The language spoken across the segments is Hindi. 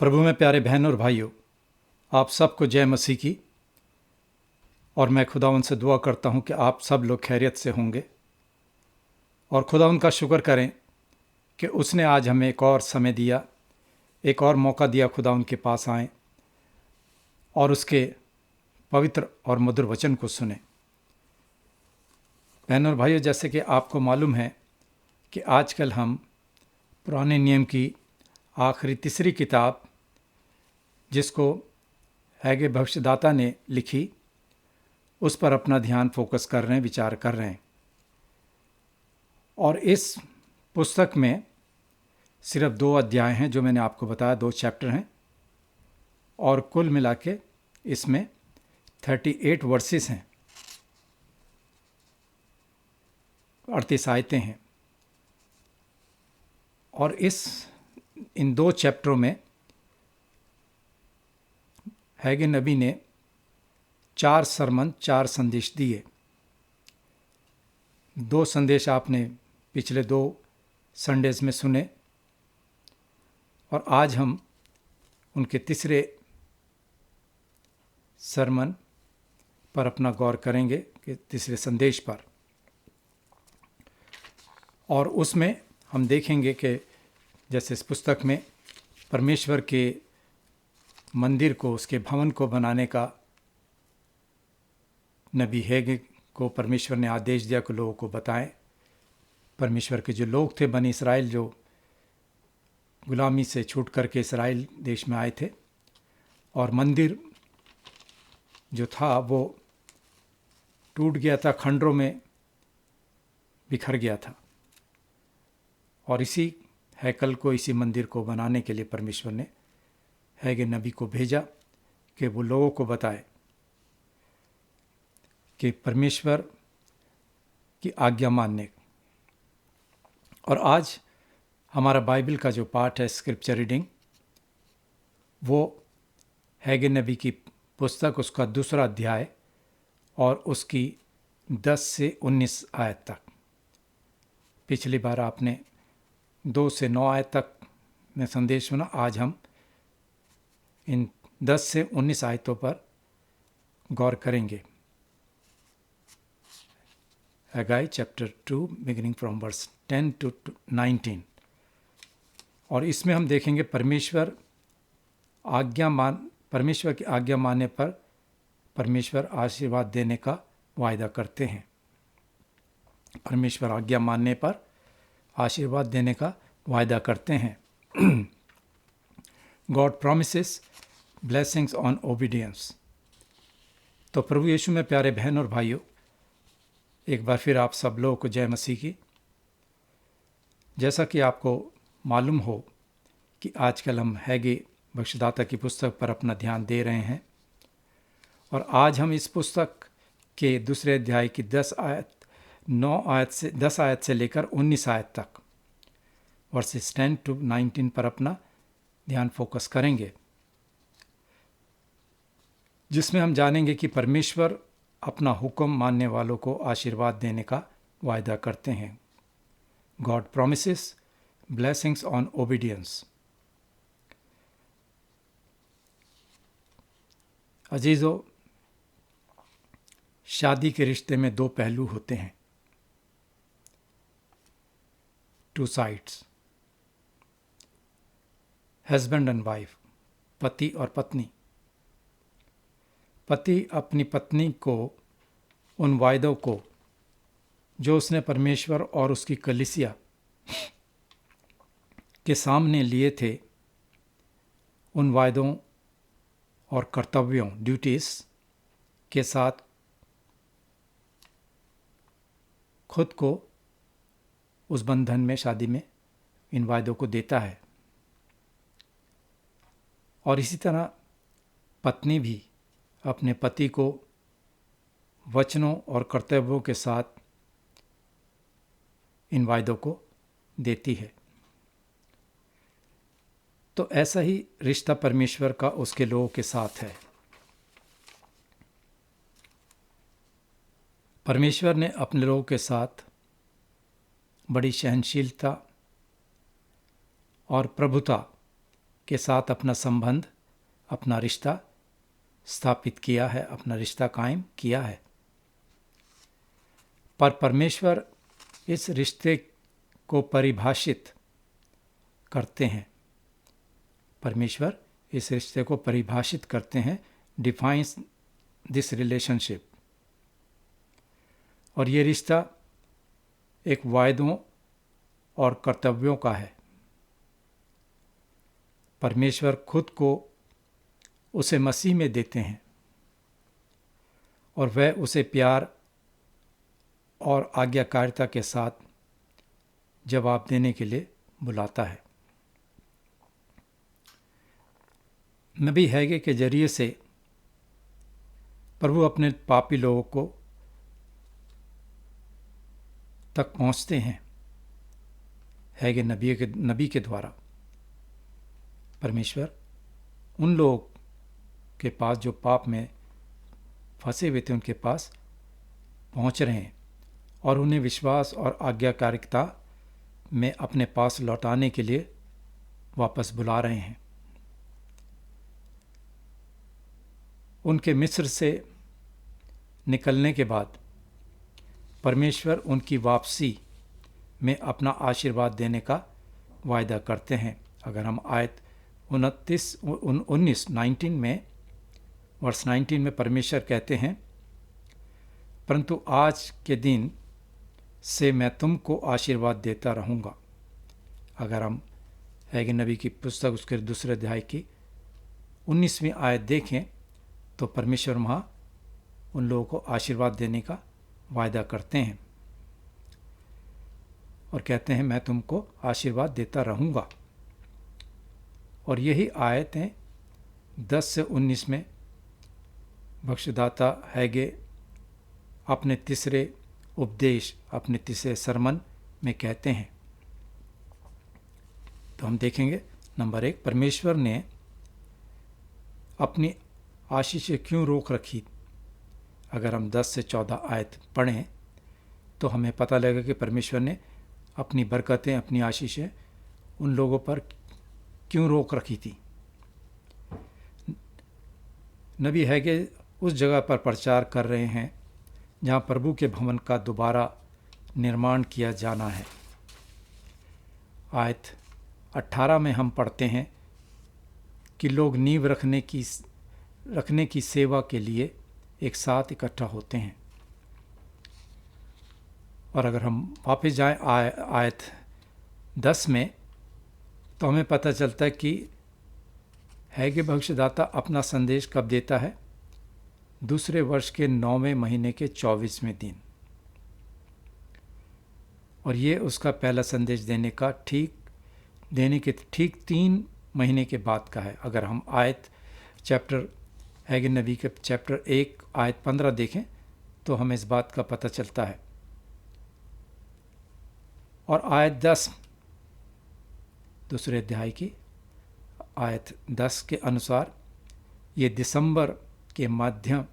प्रभु में प्यारे बहन और भाइयों, आप सबको जय मसीह की। और मैं खुदावंद से दुआ करता हूं कि आप सब लोग खैरियत से होंगे और खुदावंद का शुक्र करें कि उसने आज हमें एक और समय दिया, एक और मौका दिया खुदावंद के पास आएं और उसके पवित्र और मधुर वचन को सुने। बहन और भाइयों, जैसे कि आपको मालूम है कि आजकल हम पुराने नियम की आखिरी तीसरी किताब, जिसको हैगे भविष्यदाता ने लिखी, उस पर अपना ध्यान फोकस कर रहे हैं, विचार कर रहे हैं। और इस पुस्तक में सिर्फ 2 अध्याय हैं, जो मैंने आपको बताया, 2 चैप्टर हैं, और कुल मिला के इसमें 38 वर्सेस हैं, 38 आयतें हैं। और इन 2 चैप्टरों में हैगे नबी ने 4 सरमन, 4 संदेश दिए। 2 संदेश आपने पिछले 2 संडेज में सुने और आज हम उनके तीसरे सरमन पर अपना गौर करेंगे, कि तीसरे संदेश पर। और उसमें हम देखेंगे कि जैसे इस पुस्तक में परमेश्वर के मंदिर को, उसके भवन को बनाने का नबी हैगे को परमेश्वर ने आदेश दिया कि लोगों को बताएं। परमेश्वर के जो लोग थे, बनी इसराइल, जो गुलामी से छूट करके इसराइल देश में आए थे, और मंदिर जो था वो टूट गया था, खंडरों में बिखर गया था। और इसी हैकल को, इसी मंदिर को बनाने के लिए परमेश्वर ने हैगे नबी को भेजा कि वो लोगों को बताए कि परमेश्वर की आज्ञा मानने। और आज हमारा बाइबल का जो पाठ है, स्क्रिप्चर रीडिंग, वो हैगे नबी की पुस्तक, उसका 2 अध्याय और उसकी 10 से 19 आयत तक। पिछली बार आपने 2 से 9 आयत तक में संदेश सुना। आज हम इन 10 से 19 आयतों पर गौर करेंगे। Haggai chapter 2 beginning from verse 10 to 19। और इसमें हम देखेंगे परमेश्वर की आज्ञा मानने पर परमेश्वर आशीर्वाद देने का वायदा करते हैं। परमेश्वर आज्ञा मानने पर आशीर्वाद देने का वायदा करते हैं। God promises blessings on obedience. तो प्रभु यीशु में प्यारे बहन और भाइयों, एक बार फिर आप सब लोगों को जय मसीह की। जैसा कि आपको मालूम हो कि आजकल हम हैगे भविष्यदाता की पुस्तक पर अपना ध्यान दे रहे हैं, और आज हम इस पुस्तक के 2 अध्याय की 10 आयत से लेकर 19 आयत तक, वर्सेस 10 to 19 पर अपना ध्यान फोकस करेंगे, जिसमें हम जानेंगे कि परमेश्वर अपना हुक्म मानने वालों को आशीर्वाद देने का वायदा करते हैं। God promises blessings on obedience. अजीजों, शादी के रिश्ते में 2 पहलू होते हैं, 2 साइड्स। हस्बैंड एंड वाइफ, पति और पत्नी। पति अपनी पत्नी को उन वायदों को जो उसने परमेश्वर और उसकी कलीसिया के सामने लिए थे, उन वायदों और कर्तव्यों, ड्यूटीज के साथ खुद को उस बंधन में, शादी में, इन वायदों को देता है। और इसी तरह पत्नी भी अपने पति को वचनों और कर्तव्यों के साथ इन वायदों को देती है। तो ऐसा ही रिश्ता परमेश्वर का उसके लोगों के साथ है। परमेश्वर ने अपने लोगों के साथ बड़ी सहनशीलता और प्रभुता के साथ अपना संबंध, अपना रिश्ता स्थापित किया है, अपना रिश्ता कायम किया है। पर परमेश्वर इस रिश्ते को परिभाषित करते हैं। परमेश्वर इस रिश्ते को परिभाषित करते हैं, डिफाइंस दिस रिलेशनशिप। और ये रिश्ता एक वायदों और कर्तव्यों का है। परमेश्वर खुद को उसे मसीह में देते हैं और वह उसे प्यार और आज्ञाकारिता के साथ जवाब देने के लिए बुलाता है। नबी हैगे के जरिए से प्रभु अपने पापी लोगों को तक पहुंचते हैं। हैगे नबी के द्वारा परमेश्वर उन लोगों के पास जो पाप में फंसे हुए थे उनके पास पहुंच रहे हैं और उन्हें विश्वास और आज्ञाकारिता में अपने पास लौटाने के लिए वापस बुला रहे हैं। उनके मिस्र से निकलने के बाद परमेश्वर उनकी वापसी में अपना आशीर्वाद देने का वायदा करते हैं। अगर हम आयत 19 में वर्ष 19 में परमेश्वर कहते हैं, परंतु आज के दिन से मैं तुमको आशीर्वाद देता रहूँगा। अगर हम हैगे नबी की पुस्तक उसके दूसरे अध्याय की 19वीं आयत देखें तो परमेश्वर वहाँ उन लोगों को आशीर्वाद देने का वायदा करते हैं और कहते हैं मैं तुमको आशीर्वाद देता रहूँगा। और यही आयतें 10 से 19 में भविष्यदाता हैगे अपने तीसरे उपदेश, अपने तीसरे सरमन में कहते हैं। तो हम देखेंगे नंबर 1, परमेश्वर ने अपनी आशीषें क्यों रोक रखी। अगर हम 10 से 14 आयत पढ़ें तो हमें पता लगेगा कि परमेश्वर ने अपनी बरकतें, अपनी आशीषें उन लोगों पर क्यों रोक रखी थी। नबी हैगे उस जगह पर प्रचार कर रहे हैं जहाँ प्रभु के भवन का दोबारा निर्माण किया जाना है। आयत 18 में हम पढ़ते हैं कि लोग नींव रखने की सेवा के लिए एक साथ इकट्ठा होते हैं। और अगर हम वापस जाएं आयत 10 में तो हमें पता चलता है कि हैगे भविष्यदाता अपना संदेश कब देता है, दूसरे वर्ष के 9वें महीने के 24वें दिन। और ये उसका पहला संदेश देने के ठीक 3 महीने के बाद का है। अगर हम हैगे नबी के चैप्टर 1 आयत 15 देखें तो हमें इस बात का पता चलता है। और आयत 10 दूसरे अध्याय की आयत 10 के अनुसार ये दिसंबर के मध्य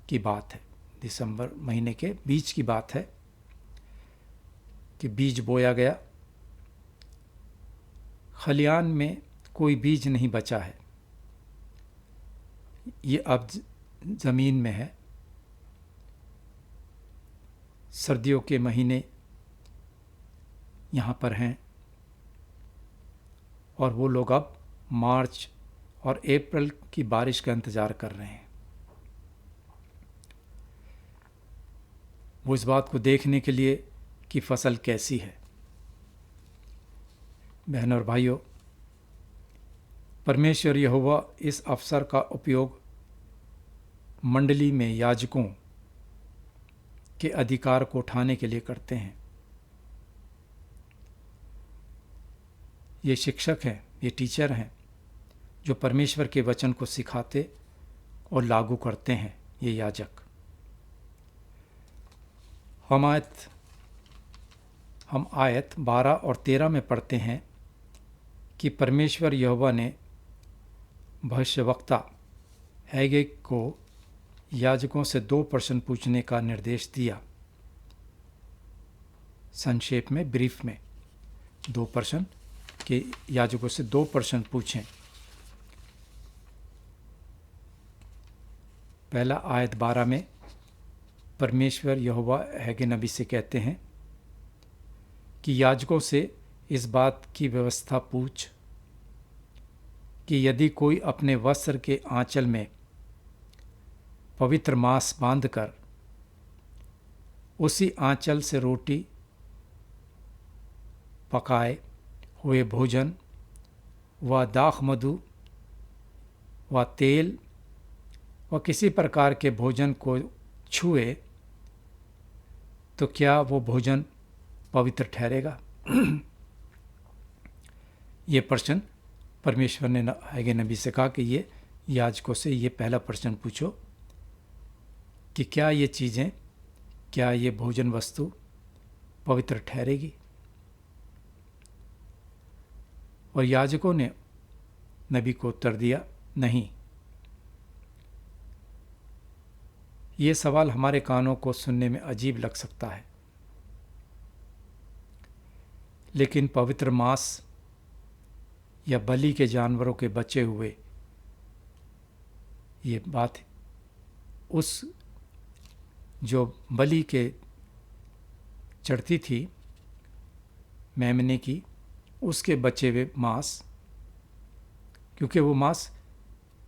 की बात है, दिसंबर महीने के बीच की बात है कि बीज बोया गया, खलियान में कोई बीज नहीं बचा है, ये अब ज़मीन में है। सर्दियों के महीने यहाँ पर हैं और वो लोग अब मार्च और अप्रैल की बारिश का इंतज़ार कर रहे हैं। वो इस बात को देखने के लिए कि फसल कैसी है। बहनों और भाइयों, परमेश्वर यहोवा इस अवसर का उपयोग मंडली में याजकों के अधिकार को उठाने के लिए करते हैं। ये शिक्षक हैं, ये टीचर हैं जो परमेश्वर के वचन को सिखाते और लागू करते हैं, ये याजक। हम आयत 12 और 13 में पढ़ते हैं कि परमेश्वर यहोवा ने भविष्यवक्ता हैगे को याजकों से 2 प्रश्न पूछने का निर्देश दिया। संक्षेप में, ब्रीफ में 2 प्रश्न कि याजकों से 2 प्रश्न पूछें। पहला आयत 12 में परमेश्वर यहोवा हैगे नबी से कहते हैं कि याजकों से इस बात की व्यवस्था पूछ कि यदि कोई अपने वस्त्र के आंचल में पवित्र मांस बांधकर उसी आंचल से रोटी पकाए हुए भोजन व दाख मधु व तेल व किसी प्रकार के भोजन को छुए तो क्या वो भोजन पवित्र ठहरेगा? ये प्रश्न परमेश्वर ने हैगे नबी से कहा कि ये याजकों से ये पहला प्रश्न पूछो कि क्या ये चीज़ें, क्या ये भोजन वस्तु पवित्र ठहरेगी? और याजकों ने नबी को उत्तर दिया, नहीं। ये सवाल हमारे कानों को सुनने में अजीब लग सकता है, लेकिन पवित्र मांस या बलि के जानवरों के बचे हुए, ये बात उस जो बलि के चढ़ती थी मेमने की, उसके बचे हुए मांस, क्योंकि वो मांस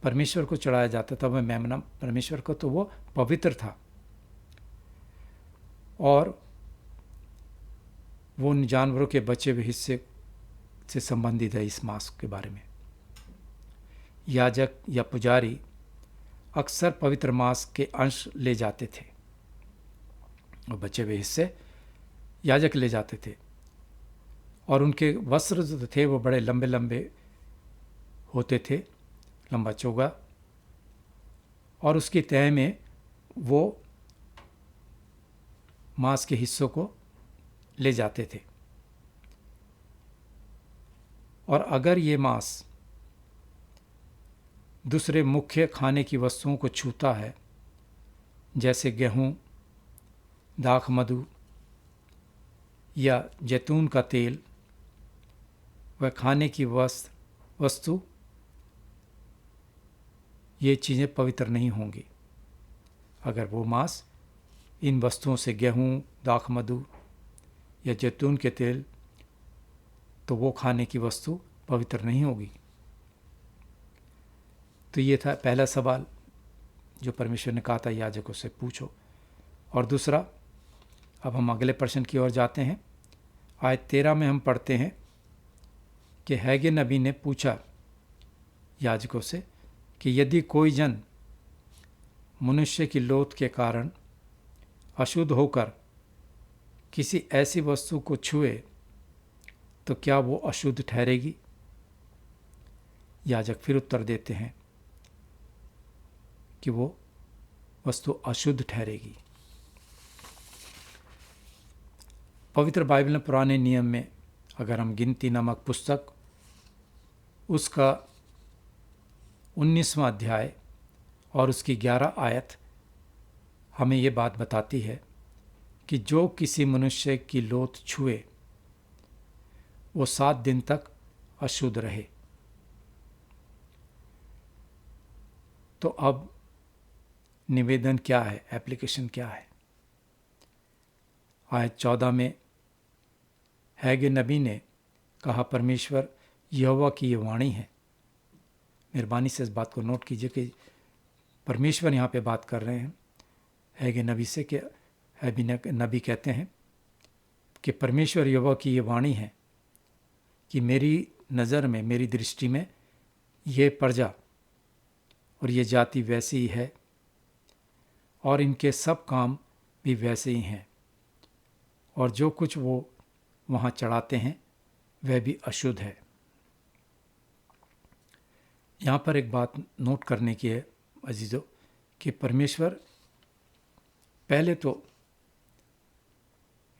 परमेश्वर को चढ़ाया जाता था, वह मेमना परमेश्वर को, तो वो पवित्र था और वो उन जानवरों के बचे हुए हिस्से से संबंधित है। इस मांस के बारे में याजक या पुजारी अक्सर पवित्र मांस के अंश ले जाते थे और बचे हुए हिस्से याजक ले जाते थे, और उनके वस्त्र जो थे वो बड़े लंबे लंबे होते थे, लंबा चौगा, और उसकी तह में वो मांस के हिस्सों को ले जाते थे। और अगर ये मांस दूसरे मुख्य खाने की वस्तुओं को छूता है, जैसे गेहूं, दाख मधु या जैतून का तेल, वह खाने की वस्तु, ये चीज़ें पवित्र नहीं होंगी। अगर वो मांस इन वस्तुओं से, गेहूं, दाख मधु या जैतून के तेल, तो वो खाने की वस्तु पवित्र नहीं होगी। तो ये था पहला सवाल जो परमेश्वर ने कहा था याजकों से पूछो। और दूसरा, अब हम अगले प्रश्न की ओर जाते हैं। आयत 13 में हम पढ़ते हैं कि हैगे नबी ने पूछा याजकों से कि यदि कोई जन मनुष्य की लोथ के कारण अशुद्ध होकर किसी ऐसी वस्तु को छुए तो क्या वो अशुद्ध ठहरेगी? याजक फिर उत्तर देते हैं कि वो वस्तु अशुद्ध ठहरेगी। पवित्र बाइबल में पुराने नियम में अगर हम गिनती नामक पुस्तक उसका 19वां अध्याय और उसकी 11 आयत हमें ये बात बताती है कि जो किसी मनुष्य की लोथ छुए वो 7 दिन तक अशुद्ध रहे। तो अब निवेदन क्या है, एप्लीकेशन क्या है? आयत 14 में हैगे नबी ने कहा, परमेश्वर यहोवा की ये वाणी है। मेहरबानी से इस बात को नोट कीजिए कि परमेश्वर यहाँ पे बात कर रहे हैं हैगे नबी से, कि हैगे नबी कहते हैं कि परमेश्वर यहोवा की ये वाणी है कि मेरी नज़र में, मेरी दृष्टि में ये प्रजा और ये जाति वैसी ही है और इनके सब काम भी वैसे ही हैं, और जो कुछ वो वहाँ चढ़ाते हैं वह भी अशुद्ध है। यहाँ पर एक बात नोट करने की है अजीज़ों कि परमेश्वर पहले तो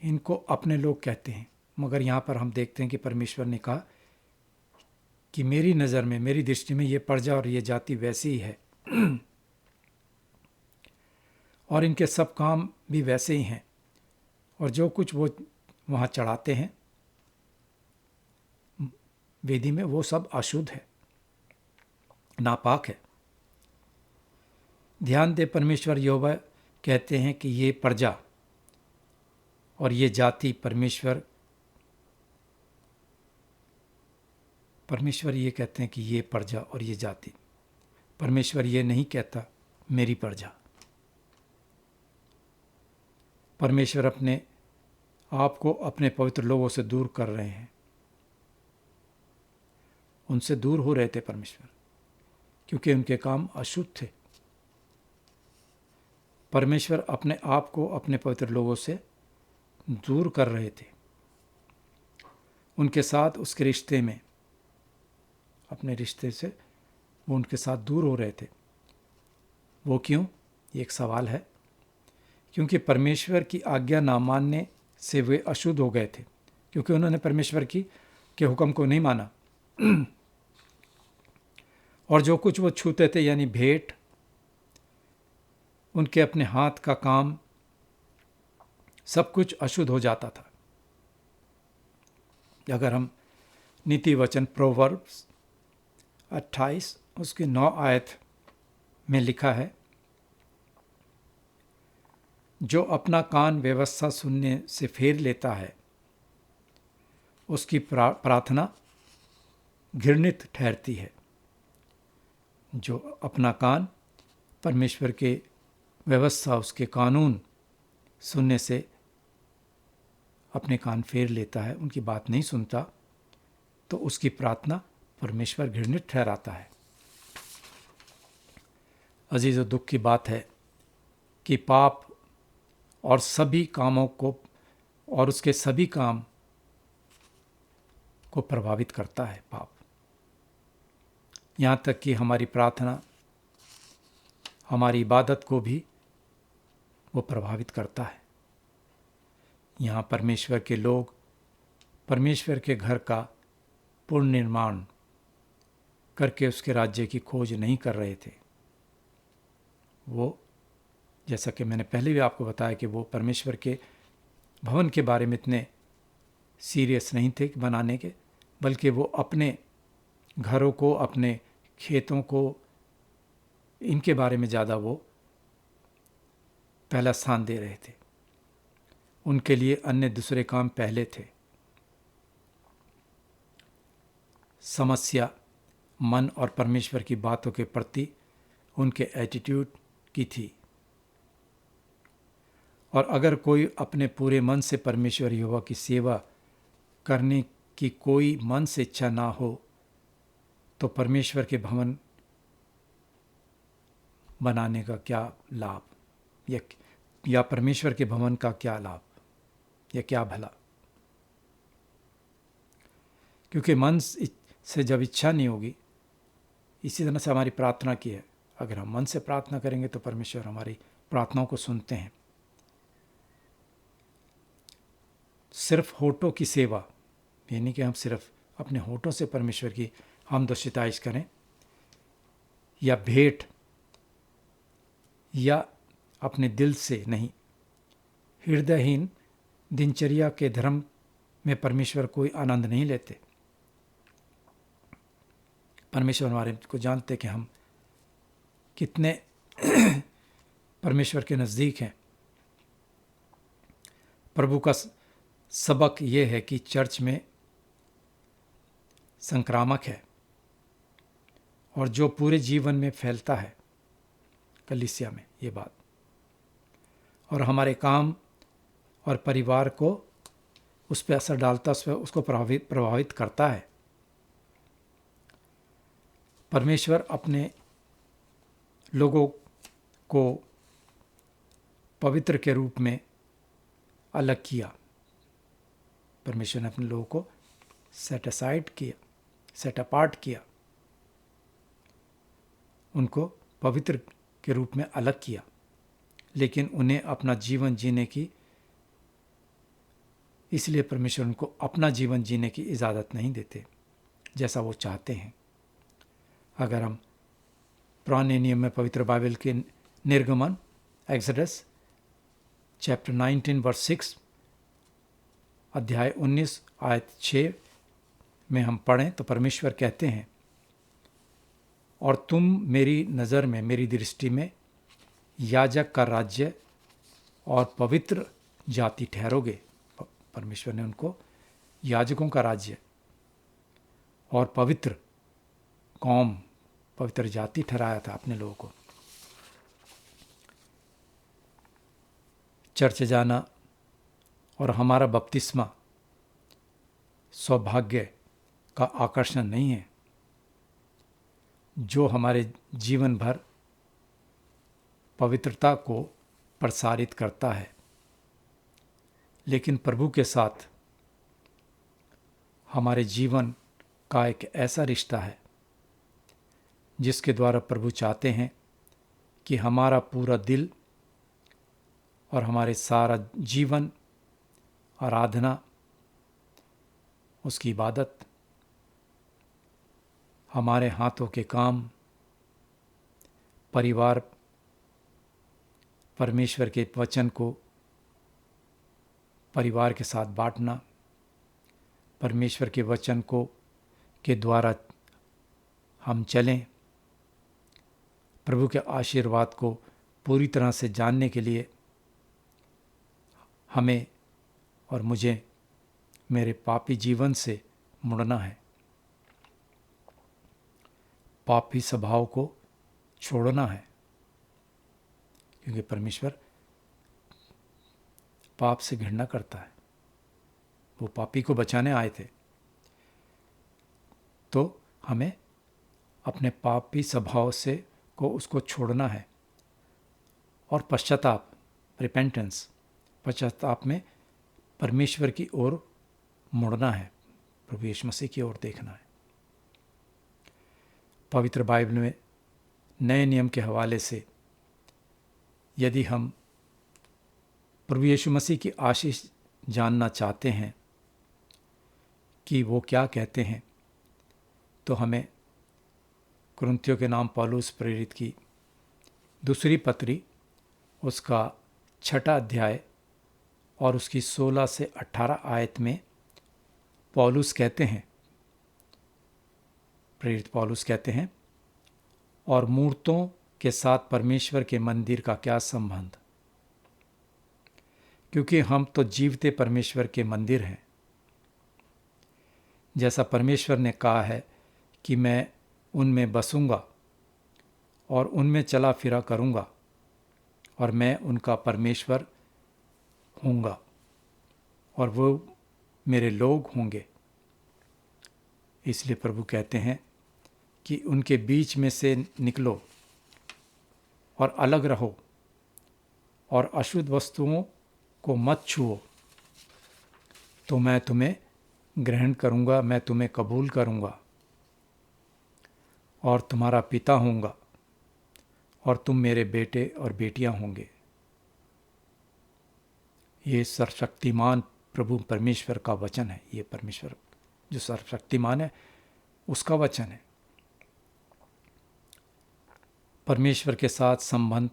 इनको अपने लोग कहते हैं, मगर यहाँ पर हम देखते हैं कि परमेश्वर ने कहा कि मेरी नज़र में, मेरी दृष्टि में ये प्रजा और ये जाति वैसी ही है और इनके सब काम भी वैसे ही हैं, और जो कुछ वो वहाँ चढ़ाते हैं वेदी में, वो सब अशुद्ध है, नापाक है। ध्यान दे, परमेश्वर यहोवा कहते हैं कि ये प्रजा और ये जाति परमेश्वर ये कहते हैं कि ये प्रजा और ये जाति। परमेश्वर ये नहीं कहता मेरी प्रजा। परमेश्वर अपने आप को अपने पवित्र लोगों से दूर कर रहे हैं। उनसे दूर हो रहे थे परमेश्वर, क्योंकि उनके काम अशुद्ध थे। परमेश्वर अपने आप को अपने पवित्र लोगों से दूर कर रहे थे। उनके साथ उसके रिश्ते में, अपने रिश्ते से वो उनके साथ दूर हो रहे थे। वो क्यों? ये एक सवाल है। क्योंकि परमेश्वर की आज्ञा ना मानने से वे अशुद्ध हो गए थे, क्योंकि उन्होंने परमेश्वर के हुक्म को नहीं माना। और जो कुछ वो छूते थे, यानी भेंट, उनके अपने हाथ का काम, सब कुछ अशुद्ध हो जाता था। अगर हम नीति वचन प्रोवर्ब्स 28 उसके 9 आयत में लिखा है, जो अपना कान व्यवस्था सुनने से फेर लेता है, उसकी प्रार्थना घृणित ठहरती है। जो अपना कान परमेश्वर के व्यवस्था, उसके कानून सुनने से अपने कान फेर लेता है, उनकी बात नहीं सुनता, तो उसकी प्रार्थना परमेश्वर घृणित ठहराता है। अजीज़, दुख की बात है कि पाप और सभी कामों को और उसके सभी काम को प्रभावित करता है पाप। यहाँ तक कि हमारी प्रार्थना, हमारी इबादत को भी वो प्रभावित करता है। यहाँ परमेश्वर के लोग परमेश्वर के घर का पूर्ण निर्माण करके उसके राज्य की खोज नहीं कर रहे थे। वो, जैसा कि मैंने पहले भी आपको बताया, कि वो परमेश्वर के भवन के बारे में इतने सीरियस नहीं थे बनाने के, बल्कि वो अपने घरों को, अपने खेतों को, इनके बारे में ज़्यादा वो पहला स्थान दे रहे थे। उनके लिए अन्य दूसरे काम पहले थे। समस्या मन और परमेश्वर की बातों के प्रति उनके एटीट्यूड की थी। और अगर कोई अपने पूरे मन से परमेश्वर यहोवा की सेवा करने की कोई मन से इच्छा ना हो, तो परमेश्वर के भवन बनाने का क्या लाभ, या परमेश्वर के भवन का क्या लाभ, या क्या भला? क्योंकि मन से जब इच्छा नहीं होगी, इसी तरह से हमारी प्रार्थना की है। अगर हम मन से प्रार्थना करेंगे तो परमेश्वर हमारी प्रार्थनाओं को सुनते हैं। सिर्फ होठों की सेवा, ये नहीं कि हम सिर्फ अपने होठों से परमेश्वर की हमद व सिताइश करें, या भेंट, या अपने दिल से नहीं। हृदयहीन दिनचर्या के धर्म में परमेश्वर कोई आनंद नहीं लेते। परमेश्वर हमारे को जानते कि हम कितने परमेश्वर के नज़दीक हैं। प्रभु का सबक ये है कि चर्च में संक्रामक है, और जो पूरे जीवन में फैलता है, कलीसिया में, ये बात, और हमारे काम और परिवार को उस पर असर डालता, उसको प्रभावित करता है। परमेश्वर अपने लोगों को पवित्र के रूप में अलग किया। परमेश्वर ने अपने लोगों को सेट अपार्ट किया, उनको पवित्र के रूप में अलग किया, लेकिन उन्हें अपना जीवन जीने की, इसलिए परमेश्वर उनको अपना जीवन जीने की इजाज़त नहीं देते जैसा वो चाहते हैं। अगर हम पुराने नियम में पवित्र बाइबल के निर्गमन, एक्सोडस चैप्टर 19 वर्स 6, अध्याय 19 आयत 6 में हम पढ़ें तो परमेश्वर कहते हैं, और तुम मेरी नज़र में, मेरी दृष्टि में याजक का राज्य और पवित्र जाति ठहरोगे। परमेश्वर ने उनको याजकों का राज्य और पवित्र कौम, पवित्र जाति ठहराया था अपने लोगों को। चर्च जाना और हमारा बपतिस्मा सौभाग्य का आकर्षण नहीं है जो हमारे जीवन भर पवित्रता को प्रसारित करता है, लेकिन प्रभु के साथ हमारे जीवन का एक ऐसा रिश्ता है जिसके द्वारा प्रभु चाहते हैं कि हमारा पूरा दिल और हमारे सारा जीवन, आराधना, उसकी इबादत, हमारे हाथों के काम, परिवार परमेश्वर के वचन को परिवार के साथ बांटना, परमेश्वर के वचन को के द्वारा हम चलें, प्रभु के आशीर्वाद को पूरी तरह से जानने के लिए हमें और मुझे मेरे पापी जीवन से मुड़ना है, पापी स्वभाव को छोड़ना है, क्योंकि परमेश्वर पाप से घृणा करता है। वो पापी को बचाने आए थे, तो हमें अपने पापी स्वभाव से को उसको छोड़ना है और पश्चाताप, रिपेंटेंस, पश्चाताप में परमेश्वर की ओर मुड़ना है, प्रभु यीशु मसीह की ओर देखना है। पवित्र बाइबल में नए नियम के हवाले से यदि हम प्रभु यीशु मसीह की आशीष जानना चाहते हैं कि वो क्या कहते हैं, तो हमें कुरिन्थियों के नाम पौलुस प्रेरित की दूसरी पत्री, उसका 6 अध्याय और उसकी 16 से 18 आयत में पौलुस कहते हैं, प्रेरित पौलुस कहते हैं, और मूर्तों के साथ परमेश्वर के मंदिर का क्या संबंध, क्योंकि हम तो जीवते परमेश्वर के मंदिर हैं। जैसा परमेश्वर ने कहा है कि मैं उनमें बसूंगा और उनमें चला फिरा करूंगा और मैं उनका परमेश्वर हूँगा और वो मेरे लोग होंगे। इसलिए प्रभु कहते हैं कि उनके बीच में से निकलो और अलग रहो और अशुद्ध वस्तुओं को मत छुओ, तो मैं तुम्हें ग्रहण करूँगा, मैं तुम्हें कबूल करूँगा और तुम्हारा पिता होऊंगा और तुम मेरे बेटे और बेटियां होंगे। ये सर्वशक्तिमान प्रभु परमेश्वर का वचन है। ये परमेश्वर जो सर्वशक्तिमान है उसका वचन है। परमेश्वर के साथ संबंध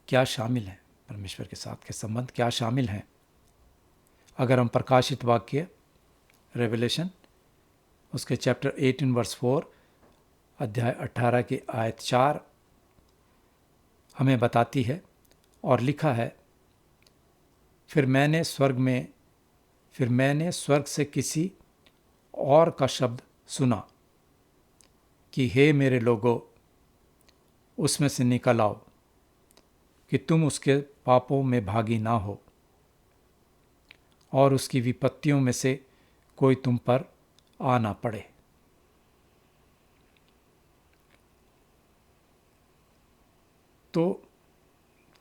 क्या शामिल है, परमेश्वर के साथ के संबंध क्या शामिल हैं? अगर हम प्रकाशित वाक्य रेवलेशन उसके चैप्टर 18 वर्स 4 अध्याय 18 की आयत 4 हमें बताती है, और लिखा है, फिर मैंने स्वर्ग से किसी और का शब्द सुना कि हे मेरे लोगों, उसमें से निकल आओ कि तुम उसके पापों में भागी ना हो और उसकी विपत्तियों में से कोई तुम पर आ ना पड़े। तो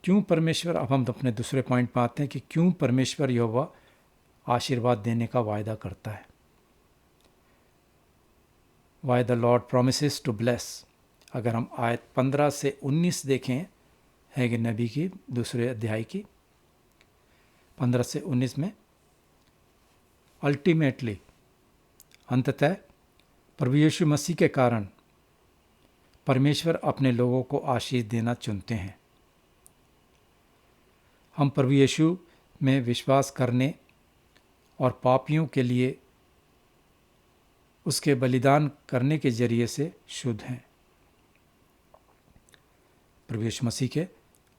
क्यों परमेश्वर, अब हम अपने दूसरे पॉइंट पर आते हैं कि क्यों परमेश्वर यहोवा आशीर्वाद देने का वायदा करता है। Why the Lord promises to bless. अगर हम आयत 15 से 19 देखें हैगे नबी की दूसरे अध्याय की 15 से 19 में, अल्टीमेटली अंततः प्रभु यीशु मसीह के कारण परमेश्वर अपने लोगों को आशीष देना चुनते हैं। हम प्रभु यीशु में विश्वास करने और पापियों के लिए उसके बलिदान करने के जरिए से शुद्ध हैं। प्रभु यीशु मसीह के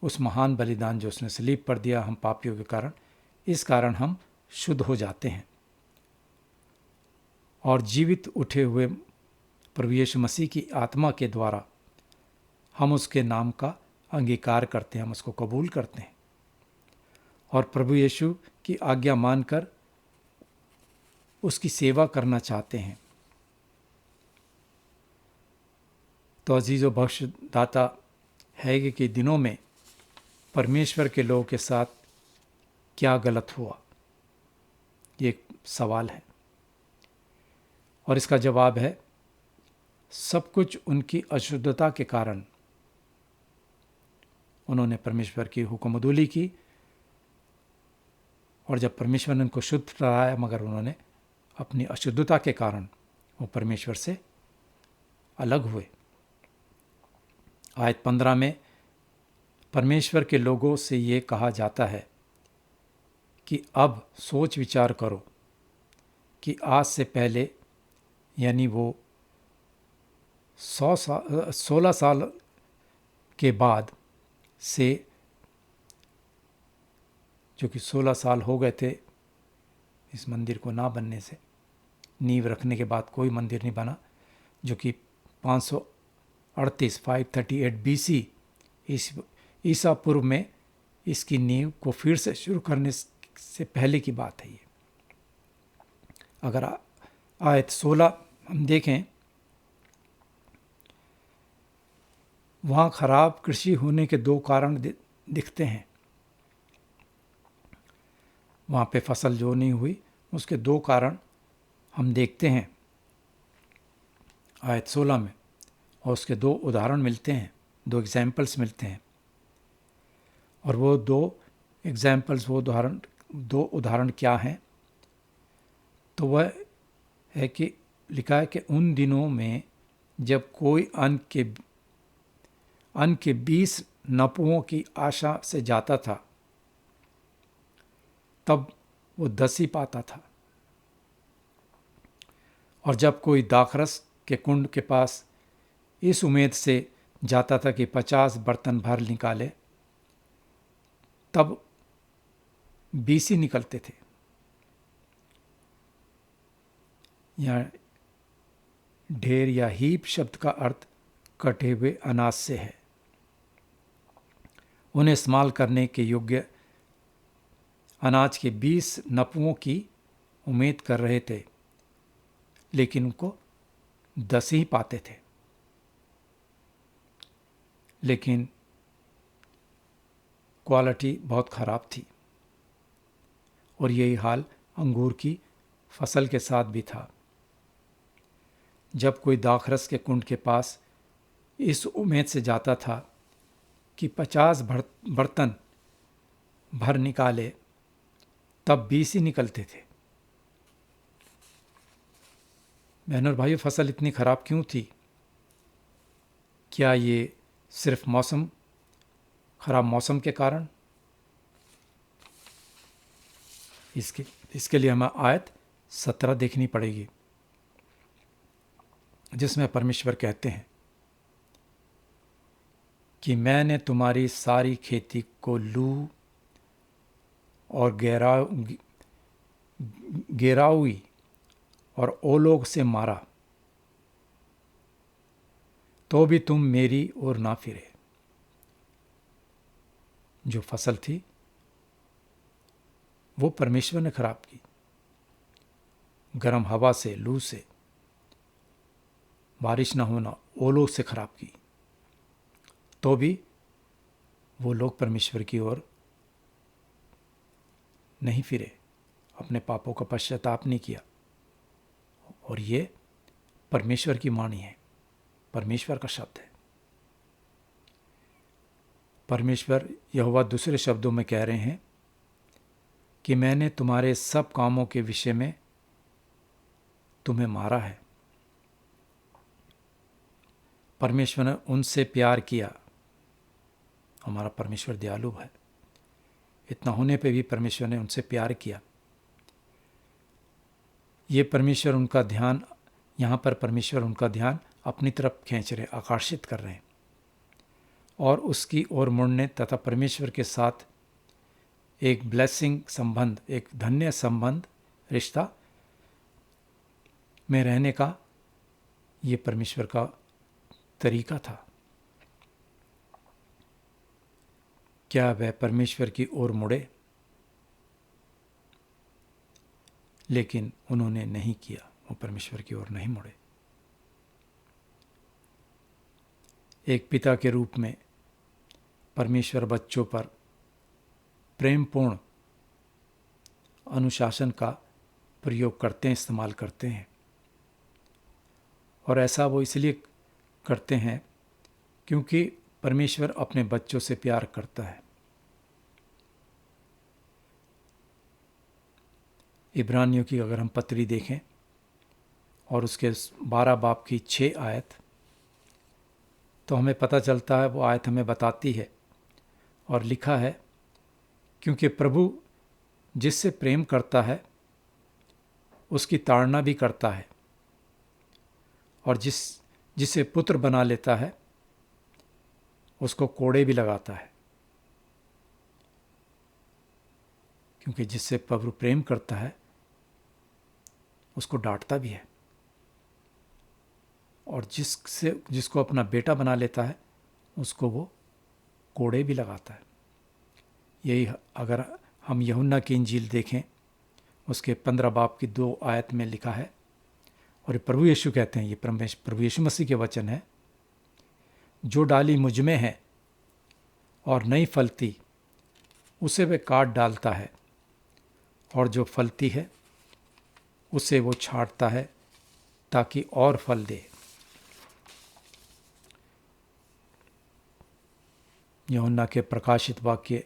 उस महान बलिदान जो उसने सलीब पर दिया हम पापियों के कारण, इस कारण हम शुद्ध हो जाते हैं और जीवित उठे हुए प्रभु यीशु मसीह की आत्मा के द्वारा हम उसके नाम का अंगीकार करते हैं, हम उसको कबूल करते हैं और प्रभु यीशु की आज्ञा मानकर उसकी सेवा करना चाहते हैं। तो अजीज़ो बख्शदाता है कि दिनों में परमेश्वर के लोगों के साथ क्या गलत हुआ, ये एक सवाल है और इसका जवाब है सब कुछ उनकी अशुद्धता के कारण। उन्होंने परमेश्वर की हुक्मअदूली की और जब परमेश्वर ने उनको शुद्ध ठहराया, मगर उन्होंने अपनी अशुद्धता के कारण वो परमेश्वर से अलग हुए। आयत 15 में परमेश्वर के लोगों से ये कहा जाता है कि अब सोच विचार करो कि आज से पहले, यानी वो 16 साल के बाद से, जो कि 16 साल हो गए थे इस मंदिर को ना बनने से, नींव रखने के बाद कोई मंदिर नहीं बना, जो कि 538 BC ईसा पूर्व में इसकी नींव को फिर से शुरू करने से पहले की बात है ये। अगर आयत 16 हम देखें, वहाँ खराब कृषि होने के 2 कारण दिखते हैं। वहाँ पे फसल जो नहीं हुई उसके 2 कारण हम देखते हैं आयत 16 में, और उसके 2 उदाहरण मिलते हैं, 2 एग्जाम्पल्स मिलते हैं। और वो 2 एग्जाम्पल्स, वो दो उदाहरण क्या हैं? तो वह है कि लिखा है कि उन दिनों में जब कोई अन्न के 20 नपुओं की आशा से जाता था, तब वो 10 ही पाता था। और जब कोई दाखरस के कुंड के पास इस उम्मीद से जाता था कि 50 बर्तन भर निकाले, तब 20 ही निकलते थे। यहाँ ढेर या हीप शब्द का अर्थ कटे हुए अनाज से है। उन्हें इस्तेमाल करने के योग्य अनाज के 20 नपुओं की उम्मीद कर रहे थे, लेकिन उनको 10 ही पाते थे। लेकिन क्वालिटी बहुत ख़राब थी। और यही हाल अंगूर की फसल के साथ भी था। जब कोई दाखरस के कुंड के पास इस उम्मीद से जाता था कि 50 बर्तन भर निकाले, तब 20 ही निकलते थे। बहनों और भाइयों, फसल इतनी ख़राब क्यों थी? क्या ये सिर्फ खराब मौसम के कारण? इसके लिए हमें आयत 17 देखनी पड़ेगी, जिसमें परमेश्वर कहते हैं कि मैंने तुम्हारी सारी खेती को लू और गेराउई और ओलोग से मारा, तो भी तुम मेरी ओर ना फिरे। जो फसल थी वो परमेश्वर ने खराब की। गर्म हवा से, लू से, बारिश ना होना, ओलों से खराब की, तो भी वो लोग परमेश्वर की ओर नहीं फिरे, अपने पापों का पश्चाताप नहीं किया। और ये परमेश्वर की वाणी है, परमेश्वर का शब्द है। परमेश्वर यहोवा दूसरे शब्दों में कह रहे हैं कि मैंने तुम्हारे सब कामों के विषय में तुम्हें मारा है। परमेश्वर ने उनसे प्यार किया। हमारा परमेश्वर दयालु है। इतना होने पे भी परमेश्वर ने उनसे प्यार किया। ये परमेश्वर उनका ध्यान यहाँ पर परमेश्वर उनका ध्यान अपनी तरफ खींच रहे, आकर्षित कर रहे हैं और उसकी ओर मुड़ने तथा परमेश्वर के साथ एक ब्लेसिंग संबंध, एक धन्य संबंध, रिश्ता में रहने का ये परमेश्वर का तरीका था। क्या वह परमेश्वर की ओर मुड़े? लेकिन उन्होंने नहीं किया, वो परमेश्वर की ओर नहीं मुड़े। एक पिता के रूप में परमेश्वर बच्चों पर प्रेमपूर्ण अनुशासन का प्रयोग करते हैं, इस्तेमाल करते हैं, और ऐसा वो इसलिए करते हैं क्योंकि परमेश्वर अपने बच्चों से प्यार करता है। इब्रानियों की अगर हम पत्री देखें और उसके 12 बाब की 6 आयत, तो हमें पता चलता है, वो आयत हमें बताती है और लिखा है, क्योंकि प्रभु जिससे प्रेम करता है उसकी ताड़ना भी करता है, और जिसे पुत्र बना लेता है उसको कोड़े भी लगाता है। क्योंकि जिससे प्रभु प्रेम करता है उसको डांटता भी है, और जिसको अपना बेटा बना लेता है उसको वो कोड़े भी लगाता है। यही अगर हम यूहन्ना की इंजील देखें, उसके 15 बाब की 2 आयत में लिखा है, और प्रभु यीशु कहते हैं, ये प्रभु यीशु मसीह के वचन है, जो डाली मुझ में है और नहीं फलती उसे वह काट डालता है, और जो फलती है उसे वो छांटता है ताकि और फल दे। यूहन्ना के प्रकाशित वाक्य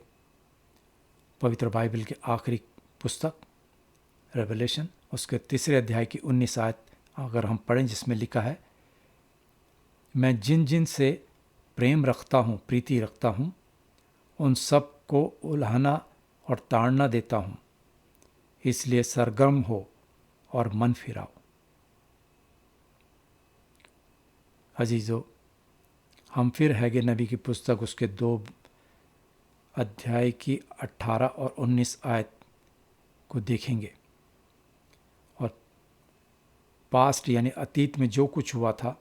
पवित्र बाइबल के आखिरी पुस्तक रेवलेशन, उसके 3 अध्याय की 19 आयत अगर हम पढ़ें, जिसमें लिखा है, मैं जिन जिन से प्रेम रखता हूँ, प्रीति रखता हूँ, उन सब को उल्हाना और ताड़ना देता हूँ, इसलिए सरगर्म हो और मन फिराओ। अजीजों, हम फिर हैगे नबी की पुस्तक उसके 2 अध्याय की 18 और 19 आयत को देखेंगे, और पास्ट यानी अतीत में जो कुछ हुआ था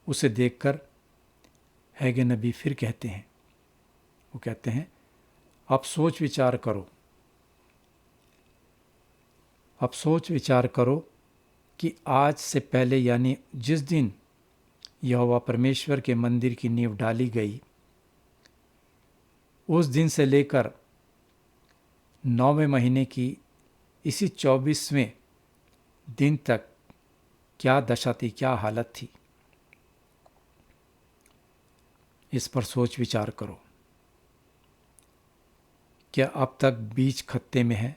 उसे देखकर हैगे नबी फिर कहते हैं, वो कहते हैं, अब सोच विचार करो, अब सोच विचार करो कि आज से पहले, यानी जिस दिन यहोवा परमेश्वर के मंदिर की नींव डाली गई, उस दिन से लेकर 9वें महीने की इसी 24वें दिन तक क्या दशा थी, क्या हालत थी। इस पर सोच विचार करो। क्या अब तक बीज खत्ते में है?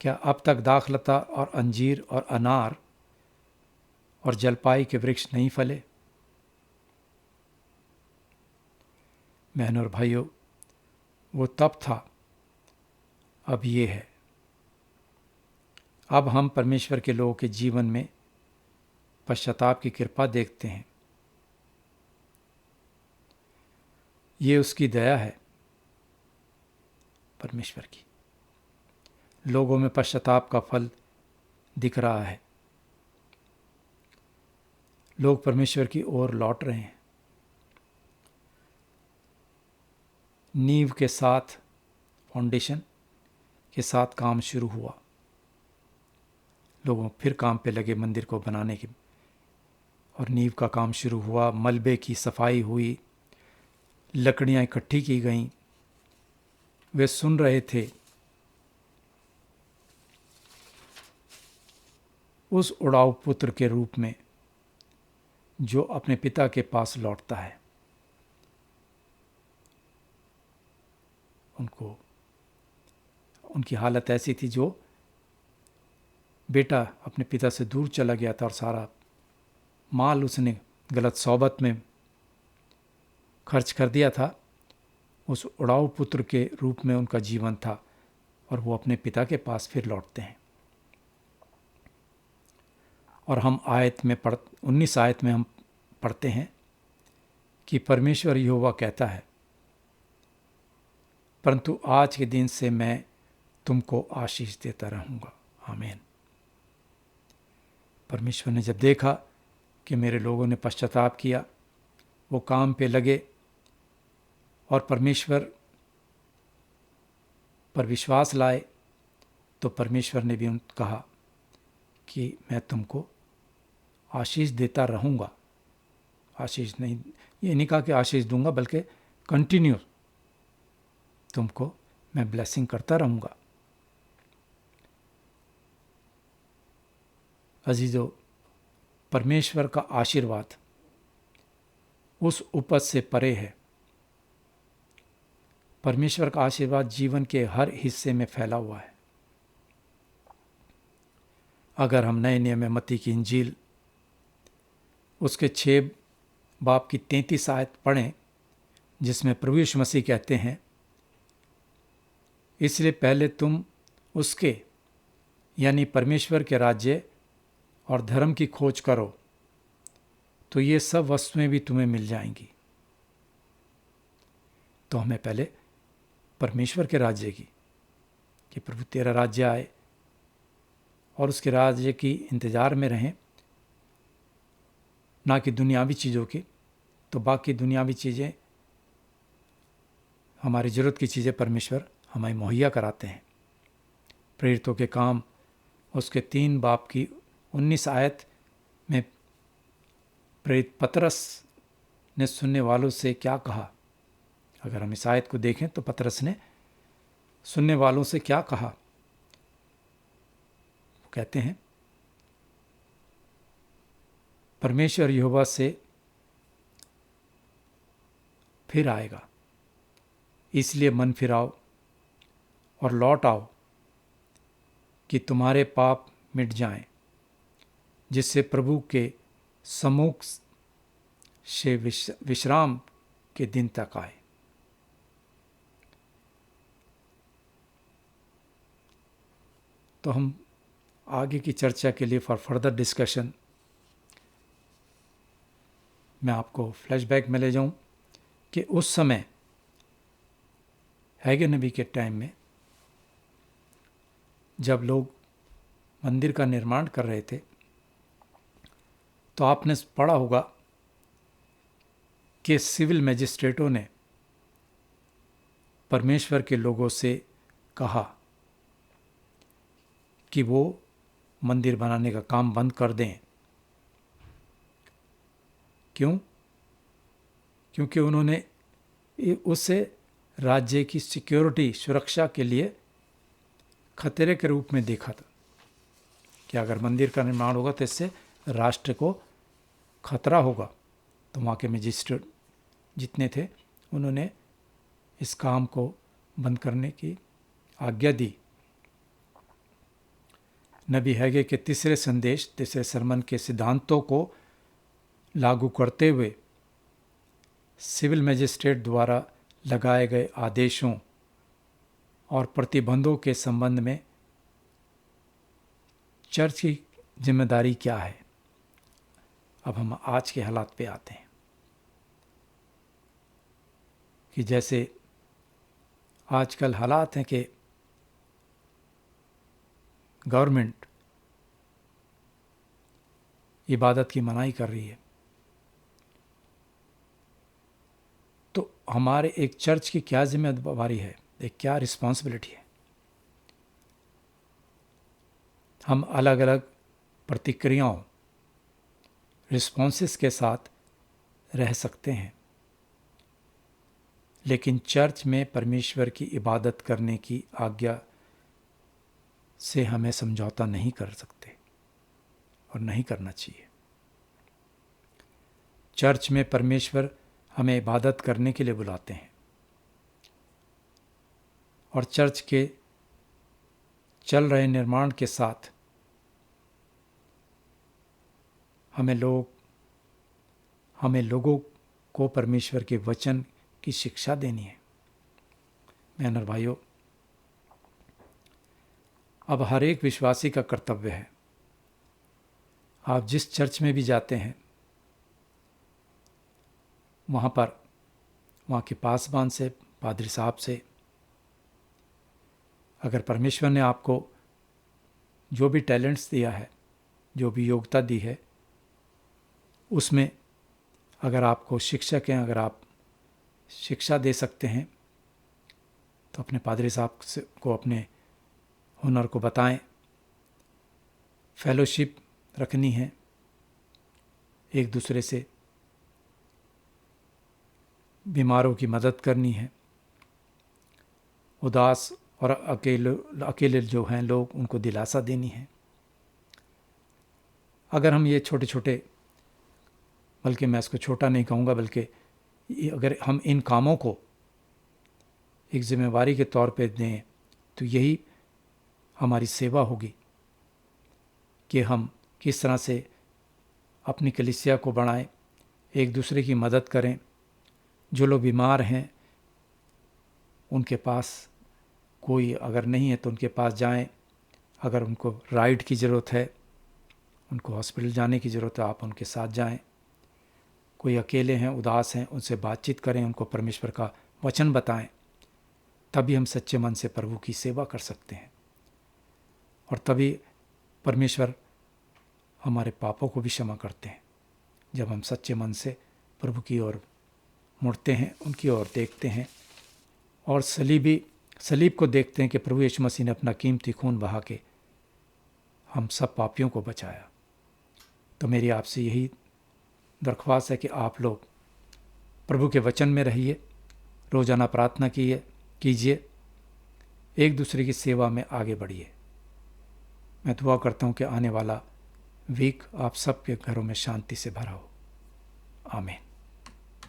क्या अब तक दाखलता और अंजीर और अनार और जलपाई के वृक्ष नहीं फले? बहनों और भाइयों, वो तब था, अब ये है। अब हम परमेश्वर के लोगों के जीवन में पश्चाताप की कृपा देखते हैं। ये उसकी दया है, परमेश्वर की। लोगों में पश्चाताप का फल दिख रहा है, लोग परमेश्वर की ओर लौट रहे हैं। नींव के साथ, फाउंडेशन के साथ काम शुरू हुआ, लोगों फिर काम पे लगे मंदिर को बनाने के, और नींव का काम शुरू हुआ, मलबे की सफाई हुई, लकड़ियां इकट्ठी की गईं, वे सुन रहे थे। उस उड़ाऊ पुत्र के रूप में जो अपने पिता के पास लौटता है, उनकी हालत ऐसी थी, जो बेटा अपने पिता से दूर चला गया था और सारा माल उसने गलत सोबत में खर्च कर दिया था। उस उड़ाऊ पुत्र के रूप में उनका जीवन था, और वो अपने पिता के पास फिर लौटते हैं। और हम 19 आयत में हम पढ़ते हैं कि परमेश्वर यहोवा कहता है, परंतु आज के दिन से मैं तुमको आशीष देता रहूँगा। आमीन। परमेश्वर ने जब देखा कि मेरे लोगों ने पश्चाताप किया, वो काम पे लगे और परमेश्वर पर विश्वास लाए, तो परमेश्वर ने भी उनको कहा कि मैं तुमको आशीष देता रहूँगा। आशीष नहीं, ये नहीं कहा कि आशीष दूंगा, बल्कि कंटिन्यू तुमको मैं ब्लेसिंग करता रहूँगा। अजीजों, परमेश्वर का आशीर्वाद उस उपज से परे है। परमेश्वर का आशीर्वाद जीवन के हर हिस्से में फैला हुआ है। अगर हम नए नियम में मत्ती की इंजील उसके 6 बाब की 33 आयत पढ़ें, जिसमें प्रभु यीशु मसीह कहते हैं, इसलिए पहले तुम उसके यानी परमेश्वर के राज्य और धर्म की खोज करो, तो ये सब वस्तुएं भी तुम्हें मिल जाएंगी। तो हमें पहले परमेश्वर के राज्य की, कि प्रभु तेरा राज्य आए और उसके राज्य की इंतज़ार में रहें, ना कि दुनियावी चीज़ों की। तो बाकी दुनियावी चीज़ें, हमारी ज़रूरत की चीज़ें परमेश्वर हमें मुहैया कराते हैं। प्रेरितों के काम उसके 3 बाब की 19 आयत में प्रेरित पतरस ने सुनने वालों से क्या कहा। अगर हम इस आयत को देखें तो पतरस ने सुनने वालों से क्या कहा। वो कहते हैं, परमेश्वर यहोवा से फिर आएगा, इसलिए मन फिराओ और लौट आओ कि तुम्हारे पाप मिट जाएं, जिससे प्रभु के सम्मुख से विश्राम के दिन तक आए। तो हम आगे की चर्चा के लिए फॉर फर्दर डिस्कशन मैं आपको फ्लैशबैक में ले जाऊं कि उस समय हैगे नबी के टाइम में जब लोग मंदिर का निर्माण कर रहे थे, तो आपने पढ़ा होगा कि सिविल मैजिस्ट्रेटों ने परमेश्वर के लोगों से कहा कि वो मंदिर बनाने का काम बंद कर दें। क्यों? क्योंकि उन्होंने उसे राज्य की सिक्योरिटी, सुरक्षा के लिए खतरे के रूप में देखा था कि अगर मंदिर का निर्माण होगा तो इससे राष्ट्र को खतरा होगा। तो वहाँ के मजिस्ट्रेट जितने थे, उन्होंने इस काम को बंद करने की आज्ञा दी। नबी हैगे के तीसरे संदेश, तीसरे सरमन के सिद्धांतों को लागू करते हुए सिविल मजिस्ट्रेट द्वारा लगाए गए आदेशों और प्रतिबंधों के संबंध में चर्च की जिम्मेदारी क्या है। अब हम आज के हालात पे आते हैं कि जैसे आजकल हालात हैं कि गवर्नमेंट इबादत की मनाही कर रही है, तो हमारे एक चर्च की क्या जिम्मेदारी है, एक क्या रिस्पॉन्सिबिलिटी है। हम अलग अलग प्रतिक्रियाओं, रिस्पॉन्सेस के साथ रह सकते हैं, लेकिन चर्च में परमेश्वर की इबादत करने की आज्ञा से हमें समझौता नहीं कर सकते और नहीं करना चाहिए। चर्च में परमेश्वर हमें इबादत करने के लिए बुलाते हैं और चर्च के चल रहे निर्माण के साथ हमें लोगों को परमेश्वर के वचन की शिक्षा देनी है। मेरे भाइयों, अब हर एक विश्वासी का कर्तव्य है आप जिस चर्च में भी जाते हैं वहाँ के पासवान से, पादरी साहब से, अगर परमेश्वर ने आपको जो भी टैलेंट्स दिया है, जो भी योग्यता दी है, उसमें अगर आपको शिक्षक हैं, अगर आप शिक्षा दे सकते हैं तो अपने पादरी साहब को अपने हुनर को बताएं। फेलोशिप रखनी है, एक दूसरे से बीमारों की मदद करनी है, उदास और अकेले जो हैं लोग, उनको दिलासा देनी है। अगर हम ये छोटे छोटे, बल्कि मैं इसको छोटा नहीं कहूँगा, बल्कि अगर हम इन कामों को एक जिम्मेवारी के तौर पे दें तो यही हमारी सेवा होगी कि हम किस तरह से अपनी कलीसिया को बढ़ाएं, एक दूसरे की मदद करें। जो लोग बीमार हैं उनके पास कोई अगर नहीं है तो उनके पास जाएं। अगर उनको राइड की ज़रूरत है, उनको हॉस्पिटल जाने की ज़रूरत है, आप उनके साथ जाएं। कोई अकेले हैं, उदास हैं, उनसे बातचीत करें, उनको परमेश्वर का वचन बताएं। तभी हम सच्चे मन से प्रभु की सेवा कर सकते हैं और तभी परमेश्वर हमारे पापों को भी क्षमा करते हैं, जब हम सच्चे मन से प्रभु की ओर मुड़ते हैं, उनकी ओर देखते हैं और सलीब को देखते हैं कि प्रभु यीशु मसीह ने अपना कीमती खून बहा के हम सब पापियों को बचाया। तो मेरी आपसे यही दरख्वास्त है कि आप लोग प्रभु के वचन में रहिए, रोज़ाना प्रार्थना कीजिए, एक दूसरे की सेवा में आगे बढ़िए। मैं दुआ करता हूँ कि आने वाला वीक आप सबके घरों में शांति से भरा हो। आमीन।